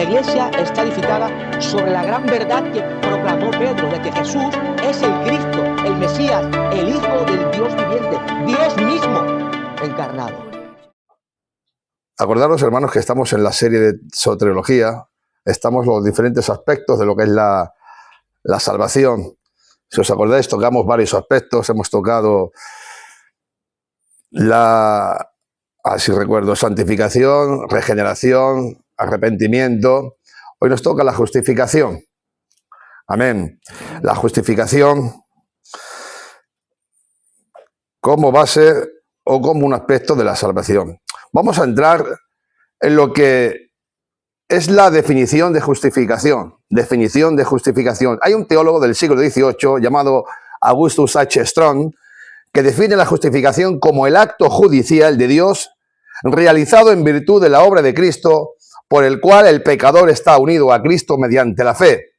iglesia está edificada sobre la gran verdad que proclamó Pedro, de que Jesús es el Cristo, el Mesías, el Hijo del Dios viviente, Dios mismo encarnado. Acordaros, hermanos, que estamos en la serie de soteriología, estamos los diferentes aspectos de lo que es la salvación. Si os acordáis, tocamos varios aspectos, hemos tocado así recuerdo, santificación, regeneración, arrepentimiento. Hoy nos toca la justificación. Amén. La justificación como base o como un aspecto de la salvación. Vamos a entrar en lo que es la definición de justificación. Definición de justificación. Hay un teólogo del siglo XVIII llamado Augustus H. Strong que define la justificación como el acto judicial de Dios realizado en virtud de la obra de Cristo, por el cual el pecador está unido a Cristo mediante la fe.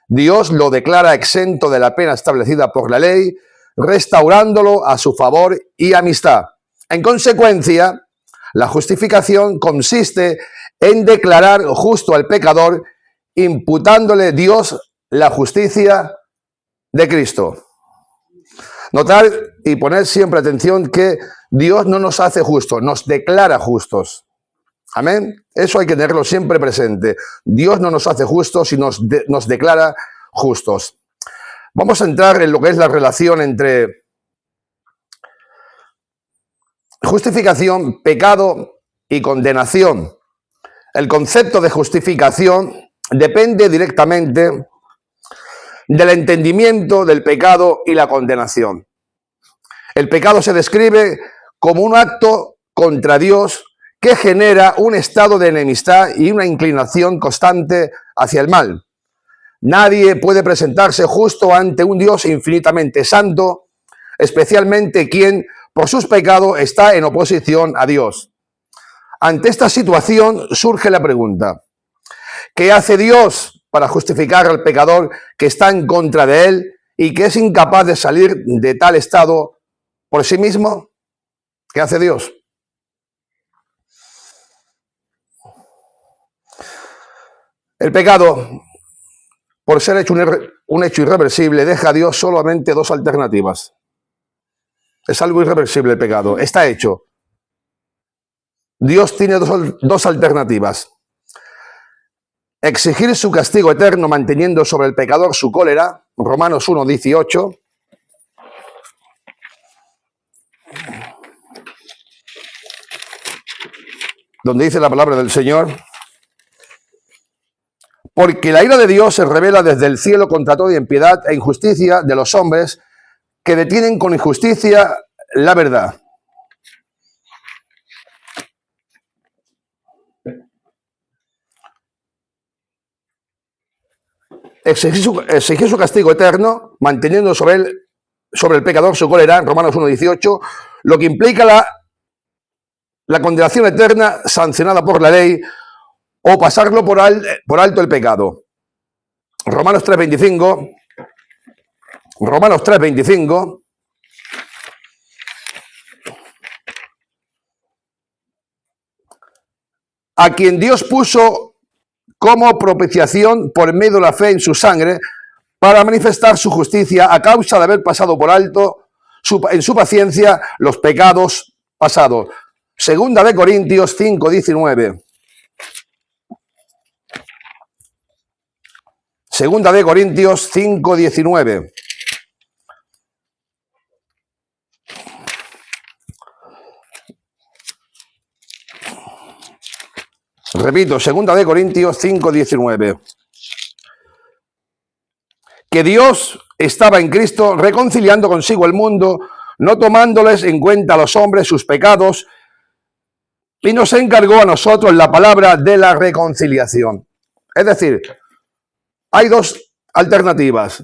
Dios lo declara exento de la pena establecida por la ley, restaurándolo a su favor y amistad. En consecuencia, la justificación consiste en declarar justo al pecador, imputándole Dios la justicia de Cristo. Notar y poner siempre atención que Dios no nos hace justos, nos declara justos. Amén. Eso hay que tenerlo siempre presente. Dios no nos hace justos y nos declara justos. Vamos a entrar en lo que es la relación entre justificación, pecado y condenación. El concepto de justificación depende directamente del entendimiento del pecado y la condenación. El pecado se describe como un acto contra Dios que genera un estado de enemistad y una inclinación constante hacia el mal. Nadie puede presentarse justo ante un Dios infinitamente santo, especialmente quien, por sus pecados, está en oposición a Dios. Ante esta situación surge la pregunta: ¿qué hace Dios para justificar al pecador que está en contra de él y que es incapaz de salir de tal estado por sí mismo? ¿Qué hace Dios? El pecado, por ser hecho un hecho irreversible, deja a Dios solamente dos alternativas. Es algo irreversible el pecado, está hecho. Dios tiene dos alternativas: exigir su castigo eterno manteniendo sobre el pecador su cólera, Romanos 1:18, donde dice la palabra del Señor: porque la ira de Dios se revela desde el cielo contra toda impiedad e injusticia de los hombres que detienen con injusticia la verdad. Exigir su castigo eterno, manteniendo sobre el pecador su cólera, Romanos 1:18, lo que implica la condenación eterna sancionada por la ley, o pasarlo por alto el pecado. Romanos 3:25, a quien Dios puso como propiciación por medio de la fe en su sangre, para manifestar su justicia a causa de haber pasado por alto en su paciencia los pecados pasados. Segunda de Corintios 5:19. Segunda de Corintios 5:19. Repito, segunda de Corintios 5:19. Que Dios estaba en Cristo reconciliando consigo el mundo, no tomándoles en cuenta a los hombres sus pecados, y nos encargó a nosotros la palabra de la reconciliación. Es decir, hay dos alternativas.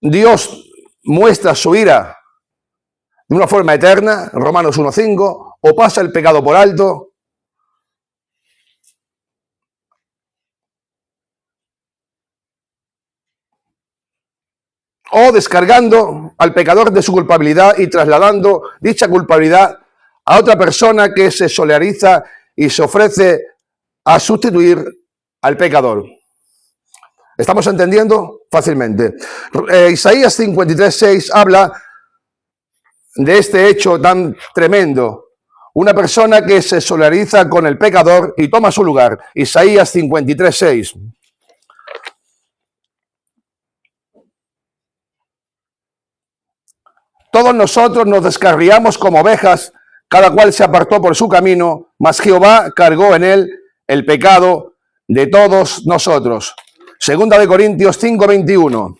Dios muestra su ira de una forma eterna, Romanos 1:5, o pasa el pecado por alto, o descargando al pecador de su culpabilidad y trasladando dicha culpabilidad a otra persona que se solidariza y se ofrece a sustituir al pecador. ¿Estamos entendiendo? Fácilmente. Isaías 53:6 habla de este hecho tan tremendo. Una persona que se solidariza con el pecador y toma su lugar. Isaías 53:6. Todos nosotros nos descarriamos como ovejas, cada cual se apartó por su camino, mas Jehová cargó en él el pecado de todos nosotros. Segunda de Corintios 5:21.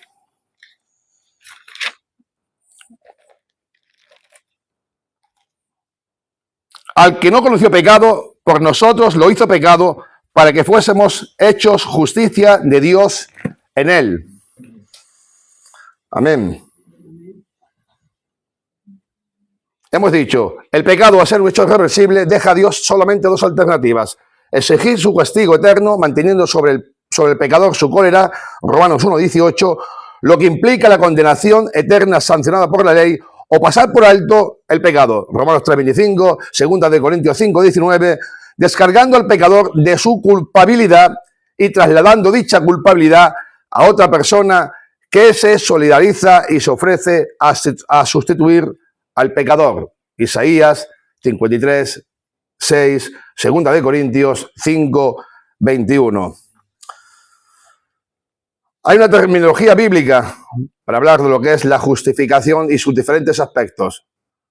Al que no conoció pecado, por nosotros lo hizo pecado, para que fuésemos hechos justicia de Dios en él. Amén. Hemos dicho, el pecado, a ser un hecho irreversible, deja a Dios solamente dos alternativas. Exigir su castigo eterno, manteniendo sobre el pecador su cólera, Romanos 1:18, lo que implica la condenación eterna sancionada por la ley, o pasar por alto el pecado, Romanos 3:25, segunda de Corintios 5:19, descargando al pecador de su culpabilidad y trasladando dicha culpabilidad a otra persona que se solidariza y se ofrece a sustituir al pecador. Isaías 53:6, segunda de Corintios 5:21. Hay una terminología bíblica para hablar de lo que es la justificación y sus diferentes aspectos.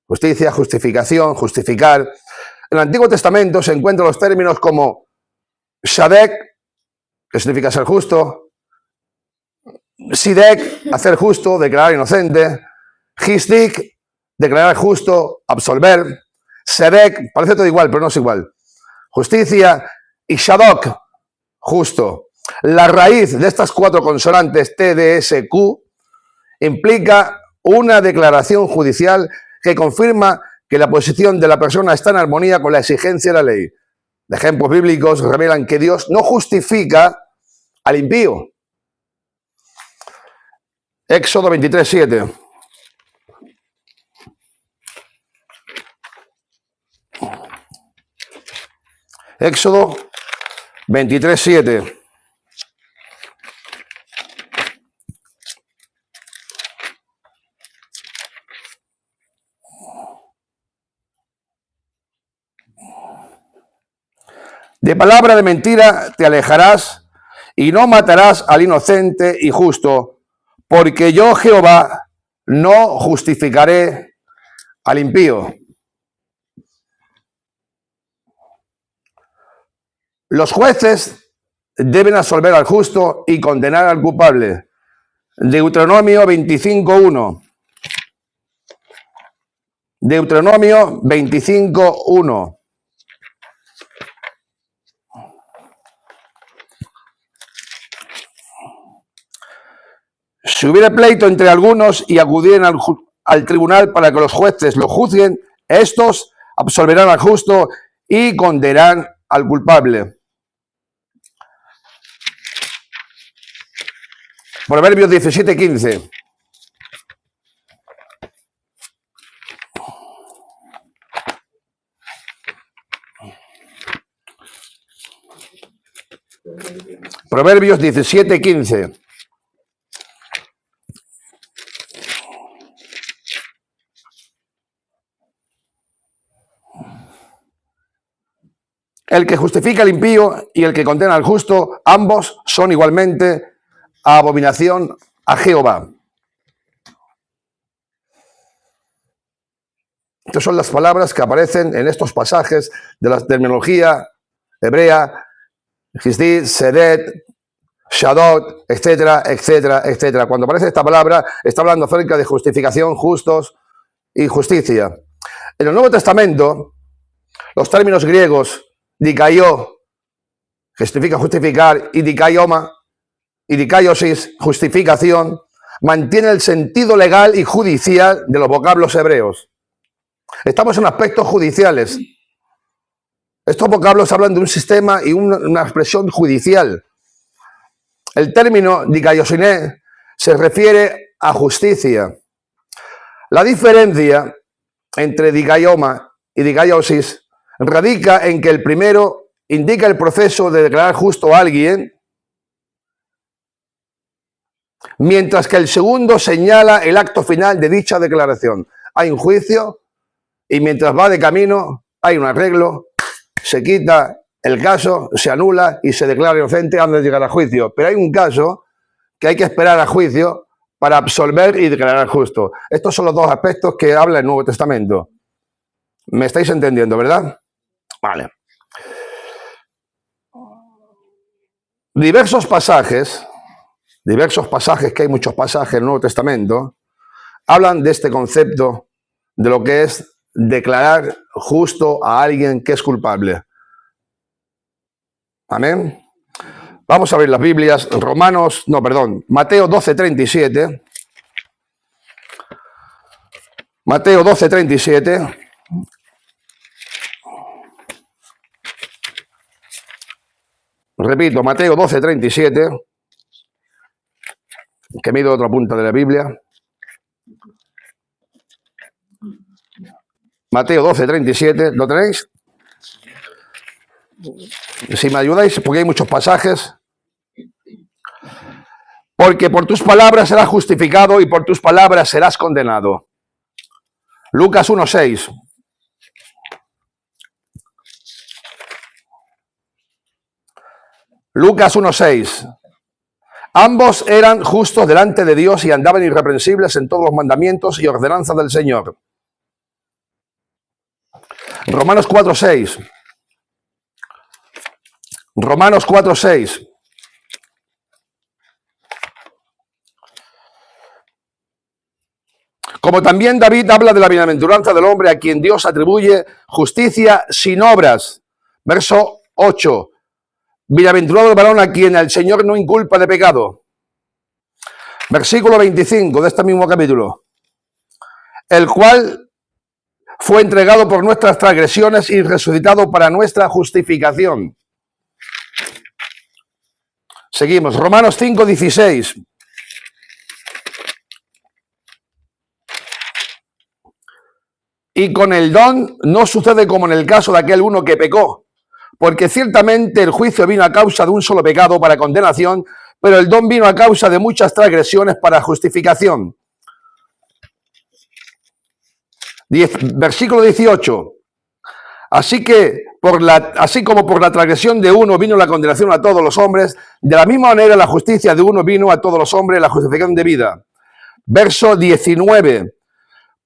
Justicia, justificación, justificar. En el Antiguo Testamento se encuentran los términos como Shadek, que significa ser justo, Sidek, hacer justo, declarar inocente, Hisdik, declarar justo, absolver, Sedek, parece todo igual, pero no es igual. Justicia, y Shadok, justo. La raíz de estas cuatro consonantes T, D, S, Q implica una declaración judicial que confirma que la posición de la persona está en armonía con la exigencia de la ley. Ejemplos bíblicos revelan que Dios no justifica al impío. Éxodo 23:7. Éxodo 23:7. De palabra de mentira te alejarás y no matarás al inocente y justo, porque yo, Jehová, no justificaré al impío. Los jueces deben absolver al justo y condenar al culpable. Deuteronomio 25:1. Deuteronomio 25:1. Si hubiera pleito entre algunos y acudieren al tribunal para que los jueces lo juzguen, estos absolverán al justo y condenarán al culpable. Proverbios 17:15. Proverbios 17:15. El que justifica al impío y el que condena al justo, ambos son igualmente abominación a Jehová. Estas son las palabras que aparecen en estos pasajes de la terminología hebrea, Hisdid, Sedet, Shadot, etcétera, etcétera, etcétera. Cuando aparece esta palabra, está hablando acerca de justificación, justos y justicia. En el Nuevo Testamento, los términos griegos dikaió, que significa justificar, y dikaioma, y dikaiosis, justificación, mantiene el sentido legal y judicial de los vocablos hebreos. Estamos en aspectos judiciales. Estos vocablos hablan de un sistema y una expresión judicial. El término dikaiosine se refiere a justicia. La diferencia entre dikaioma y dikaiosis radica en que el primero indica el proceso de declarar justo a alguien, mientras que el segundo señala el acto final de dicha declaración. Hay un juicio y mientras va de camino hay un arreglo, se quita el caso, se anula y se declara inocente antes de llegar a juicio. Pero hay un caso que hay que esperar a juicio para absolver y declarar justo. Estos son los dos aspectos que habla el Nuevo Testamento. ¿Me estáis entendiendo, verdad? Vale. Diversos pasajes, que hay muchos pasajes en el Nuevo Testamento, hablan de este concepto de lo que es declarar justo a alguien que es culpable. Amén. Vamos a abrir las Biblias. Mateo 12:37. Mateo 12:37. Repito, Mateo 12:37. Que me he ido a otra punta de la Biblia. Mateo 12:37. ¿Lo tenéis? Si me ayudáis, porque hay muchos pasajes. Porque por tus palabras serás justificado y por tus palabras serás condenado. Lucas 1:6. Lucas 1:6. Ambos eran justos delante de Dios y andaban irreprensibles en todos los mandamientos y ordenanzas del Señor. Romanos 4:6. Romanos 4:6. Como también David habla de la bienaventuranza del hombre a quien Dios atribuye justicia sin obras. Verso 8. Bienaventurado el varón a quien el Señor no inculpa de pecado. Versículo 25 de este mismo capítulo. El cual fue entregado por nuestras transgresiones y resucitado para nuestra justificación. Seguimos. Romanos 5:16. Y con el don no sucede como en el caso de aquel uno que pecó, porque ciertamente el juicio vino a causa de un solo pecado para condenación, pero el don vino a causa de muchas transgresiones para justificación. Versículo 18. Así como por la transgresión de uno vino la condenación a todos los hombres, de la misma manera la justicia de uno vino a todos los hombres, la justificación de vida. Verso 19.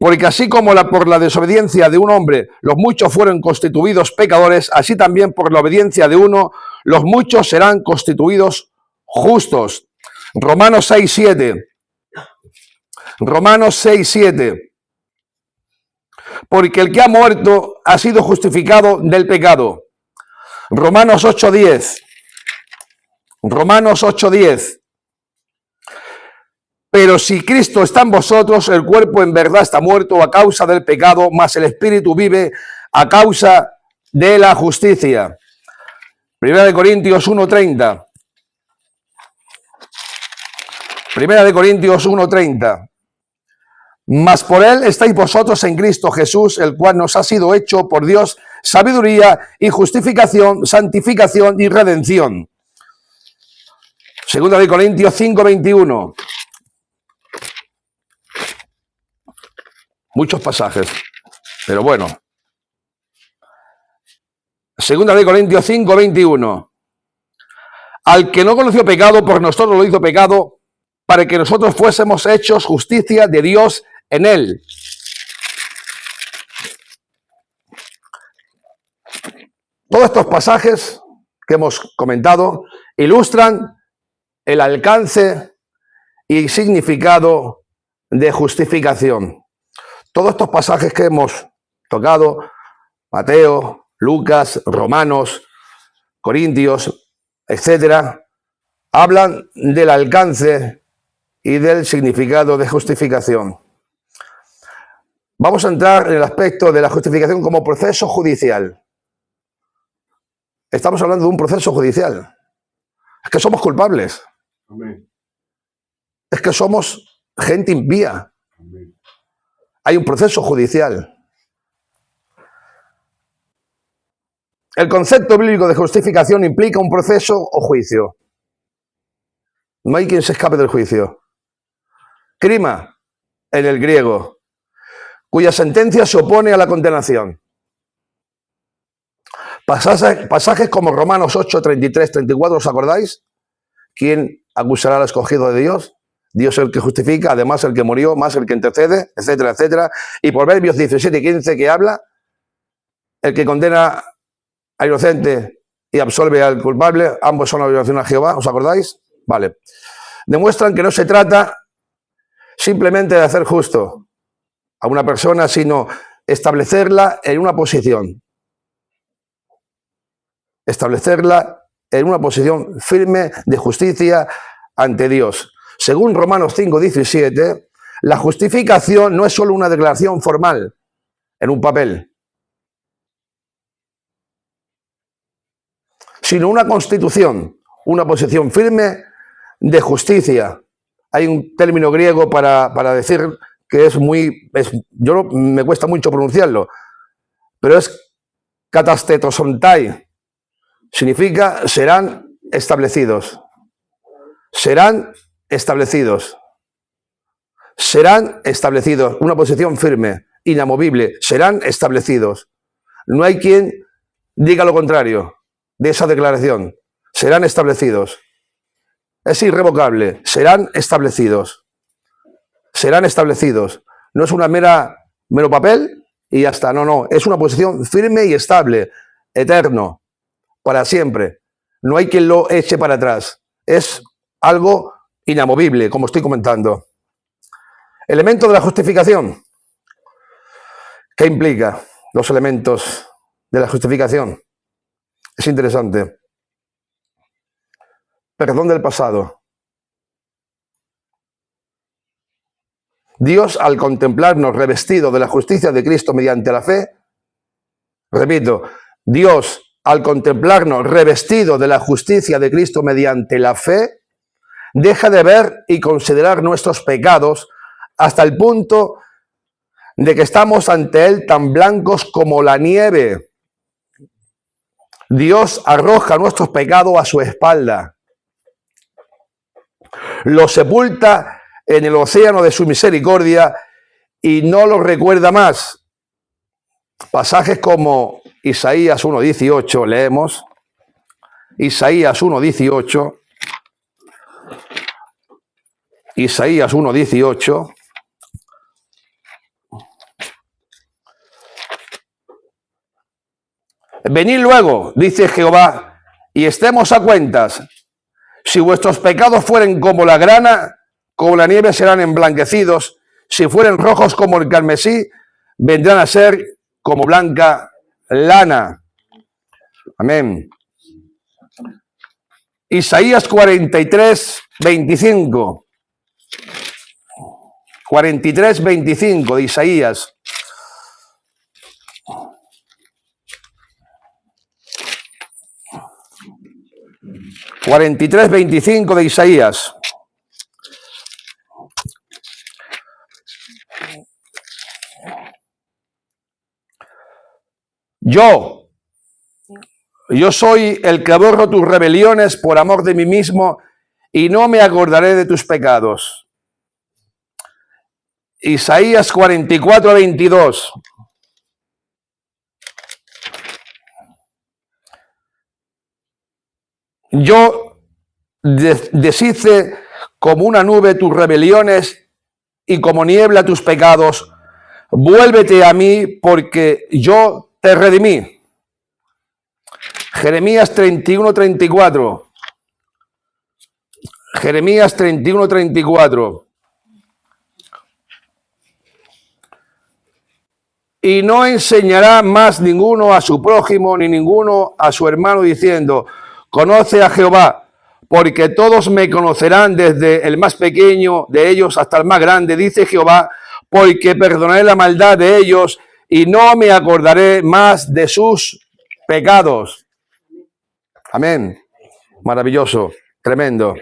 Porque así como por la desobediencia de un hombre los muchos fueron constituidos pecadores, así también por la obediencia de uno los muchos serán constituidos justos. Romanos 6:7. Romanos 6:7. Porque el que ha muerto ha sido justificado del pecado. Romanos 8:10. Romanos 8:10. Pero si Cristo está en vosotros, el cuerpo en verdad está muerto a causa del pecado, mas el espíritu vive a causa de la justicia. Primera de Corintios 1:30. Primera de Corintios 1:30. Mas por él estáis vosotros en Cristo Jesús, el cual nos ha sido hecho por Dios sabiduría y justificación, santificación y redención. Segunda de Corintios 5:21. Muchos pasajes, pero bueno. Segunda de Corintios 5:21. Al que no conoció pecado, por nosotros lo hizo pecado, para que nosotros fuésemos hechos justicia de Dios en él. Todos estos pasajes que hemos comentado ilustran el alcance y significado de justificación. Todos estos pasajes que hemos tocado, Mateo, Lucas, Romanos, Corintios, etcétera, hablan del alcance y del significado de justificación. Vamos a entrar en el aspecto de la justificación como proceso judicial. Estamos hablando de un proceso judicial. Es que somos culpables. Amén. Es que somos gente impía. Amén. Hay un proceso judicial. El concepto bíblico de justificación implica un proceso o juicio. No hay quien se escape del juicio. Crima, en el griego, cuya sentencia se opone a la condenación. Pasajes como Romanos 8, 33, 34, ¿os acordáis? ¿Quién acusará al escogido de Dios? Dios es el que justifica, además el que murió, más el que intercede, etcétera, etcétera. Y Proverbios 17 y 15 que habla, el que condena al inocente y absolve al culpable, ambos son obligación a Jehová, ¿os acordáis? Vale. Demuestran que no se trata simplemente de hacer justo a una persona, sino establecerla en una posición. Establecerla en una posición firme de justicia ante Dios. Según Romanos 5, 17, la justificación no es solo una declaración formal en un papel, sino una constitución, una posición firme de justicia. Hay un término griego para decir que yo me cuesta mucho pronunciarlo, pero es katastetosontai. Significa serán establecidos. Serán establecidos. Serán establecidos. Una posición firme, inamovible. Serán establecidos. No hay quien diga lo contrario de esa declaración. Serán establecidos. Es irrevocable. Serán establecidos. Serán establecidos. No es una mero papel y ya está. No, no. Es una posición firme y estable. Eterno. Para siempre. No hay quien lo eche para atrás. Es algo inamovible, como estoy comentando. Elemento de la justificación. ¿Qué implica los elementos de la justificación? Es interesante. Perdón del pasado. Dios, al contemplarnos revestidos de la justicia de Cristo mediante la fe, repito, Dios, al contemplarnos revestidos de la justicia de Cristo mediante la fe, deja de ver y considerar nuestros pecados hasta el punto de que estamos ante Él tan blancos como la nieve. Dios arroja nuestros pecados a su espalda, los sepulta en el océano de su misericordia y no los recuerda más. Pasajes como Isaías 1:18, leemos. Isaías 1:18. Isaías 1:18. Venid luego, dice Jehová, y estemos a cuentas. Si vuestros pecados fueren como la grana, como la nieve serán emblanquecidos. Si fueren rojos como el carmesí, vendrán a ser como blanca lana. Amén. Isaías 43:25. 43:25 de Isaías. (43:25 de Isaías). Yo soy el que borro tus rebeliones por amor de mí mismo y no me acordaré de tus pecados. Isaías 44:22. Yo deshice como una nube tus rebeliones y como niebla tus pecados. Vuélvete a mí porque yo te redimí. Jeremías 31:34. Jeremías 31:34. Y no enseñará más ninguno a su prójimo ni ninguno a su hermano diciendo: conoce a Jehová, porque todos me conocerán desde el más pequeño de ellos hasta el más grande, dice Jehová, porque perdonaré la maldad de ellos y no me acordaré más de sus pecados. Amén. Maravilloso, tremendo.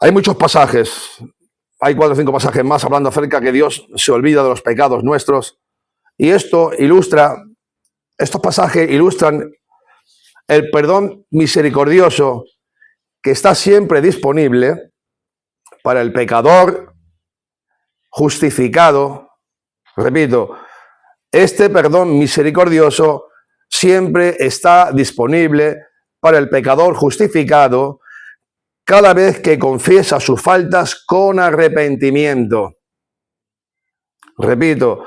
Hay muchos pasajes hay 4 o 5 pasajes más hablando acerca que Dios se olvida de los pecados nuestros. Y estos pasajes ilustran el perdón misericordioso que está siempre disponible para el pecador justificado. Repito, este perdón misericordioso siempre está disponible para el pecador justificado cada vez que confiesa sus faltas con arrepentimiento. Repito,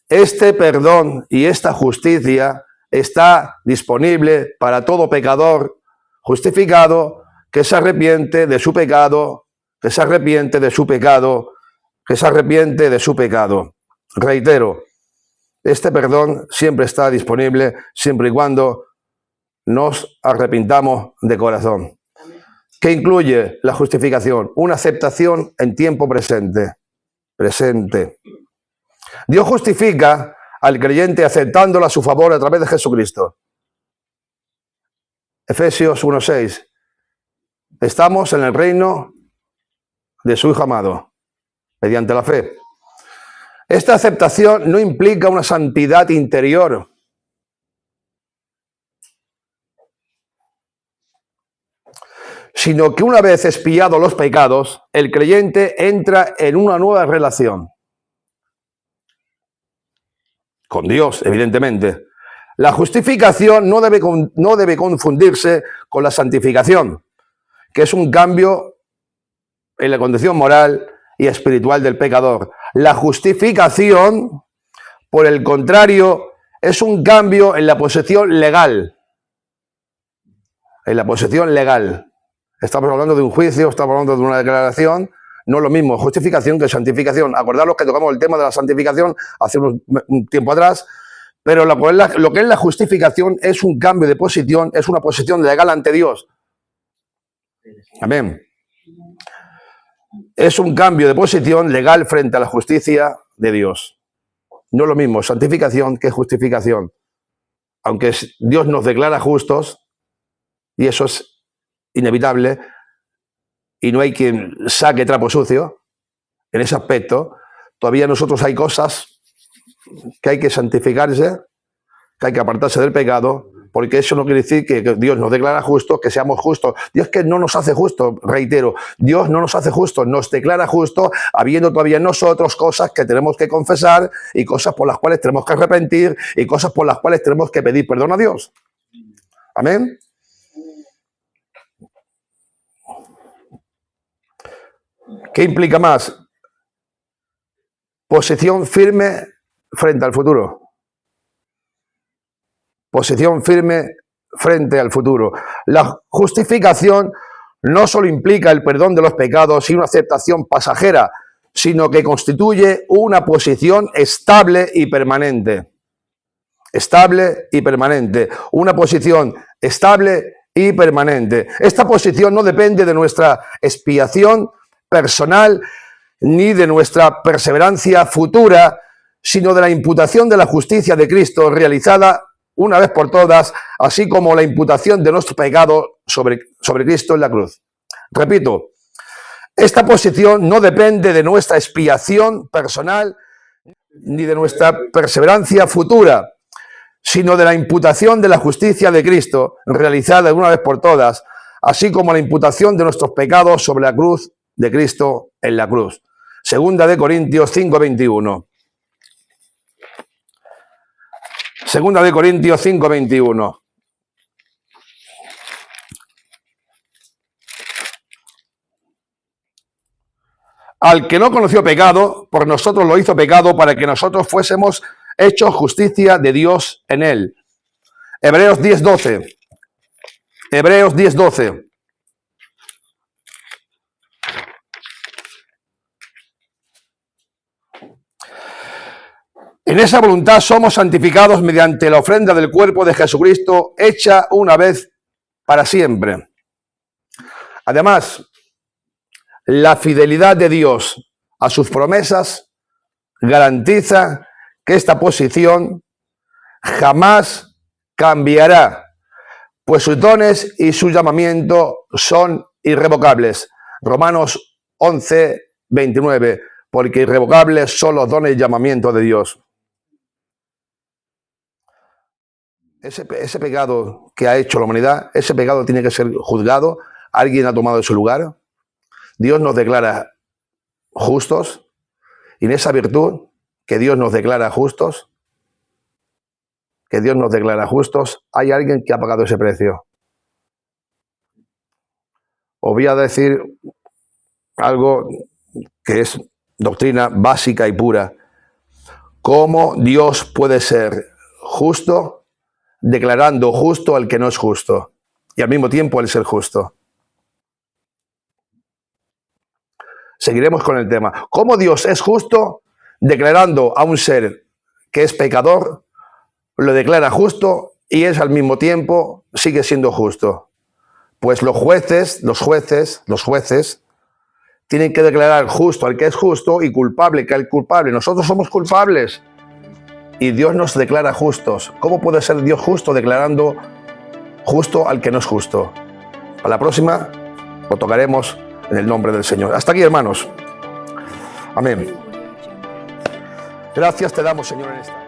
este perdón y esta justicia está disponible para todo pecador justificado que se arrepiente de su pecado, que se arrepiente de su pecado, que se arrepiente de su pecado. Reitero, este perdón siempre está disponible siempre y cuando nos arrepintamos de corazón. ¿Qué incluye la justificación? Una aceptación en tiempo presente. Dios justifica al creyente aceptándolo a su favor a través de Jesucristo. Efesios 1:6. Estamos en el reino de su Hijo amado, mediante la fe. Esta aceptación no implica una santidad interior. Sino que una vez expiados los pecados, el creyente entra en una nueva relación con Dios, evidentemente. La justificación no debe confundirse con la santificación, que es un cambio en la condición moral y espiritual del pecador. La justificación, por el contrario, es un cambio en la posición legal. En la posición legal. Estamos hablando de un juicio, estamos hablando de una declaración. No es lo mismo justificación que santificación. Acordaros que tocamos el tema de la santificación hace un tiempo atrás, pero lo que es la justificación es un cambio de posición, es una posición legal ante Dios. Amén. Es un cambio de posición legal frente a la justicia de Dios. No es lo mismo santificación que justificación. Aunque Dios nos declara justos, y eso es inevitable, y no hay quien saque trapo sucio en ese aspecto, todavía nosotros hay cosas que hay que santificarse, que hay que apartarse del pecado, porque eso no quiere decir que Dios nos declara justos, que seamos justos. Dios que no nos hace justos, reitero, Dios no nos hace justos, nos declara justos, habiendo todavía en nosotros cosas que tenemos que confesar y cosas por las cuales tenemos que arrepentir y cosas por las cuales tenemos que pedir perdón a Dios. Amén. ¿Qué implica más? Posición firme frente al futuro. Posición firme frente al futuro. La justificación no solo implica el perdón de los pecados y una aceptación pasajera, sino que constituye una posición estable y permanente. Estable y permanente. Una posición estable y permanente. Esta posición no depende de nuestra expiación personal ni de nuestra perseverancia futura, sino de la imputación de la justicia de Cristo realizada una vez por todas, así como la imputación de nuestro pecado sobre Cristo en la cruz. Repito, esta posición no depende de nuestra expiación personal ni de nuestra perseverancia futura, sino de la imputación de la justicia de Cristo realizada una vez por todas, así como la imputación de nuestros pecados sobre la cruz de Cristo en la cruz. Segunda de Corintios 5:21. Segunda de Corintios 5:21. Al que no conoció pecado, por nosotros lo hizo pecado para que nosotros fuésemos hechos justicia de Dios en él. Hebreos 10:12. Hebreos 10:12. En esa voluntad somos santificados mediante la ofrenda del cuerpo de Jesucristo, hecha una vez para siempre. Además, la fidelidad de Dios a sus promesas garantiza que esta posición jamás cambiará, pues sus dones y su llamamiento son irrevocables. Romanos 11, 29, porque irrevocables son los dones y llamamientos de Dios. Ese pecado que ha hecho la humanidad, ese pecado tiene que ser juzgado. Alguien ha tomado ese lugar. Dios nos declara justos, y en esa virtud que Dios nos declara justos, hay alguien que ha pagado ese precio. Os voy a decir algo que es doctrina básica y pura. ¿Cómo Dios puede ser justo declarando justo al que no es justo y al mismo tiempo el ser justo? Seguiremos con el tema. ¿Cómo Dios es justo declarando a un ser que es pecador, lo declara justo y es al mismo tiempo sigue siendo justo? Pues los jueces tienen que declarar justo al que es justo y culpable que al culpable. Nosotros somos culpables y Dios nos declara justos. ¿Cómo puede ser Dios justo declarando justo al que no es justo? A la próxima lo tocaremos en el nombre del Señor. Hasta aquí, hermanos. Amén. Gracias te damos, Señor, en esta.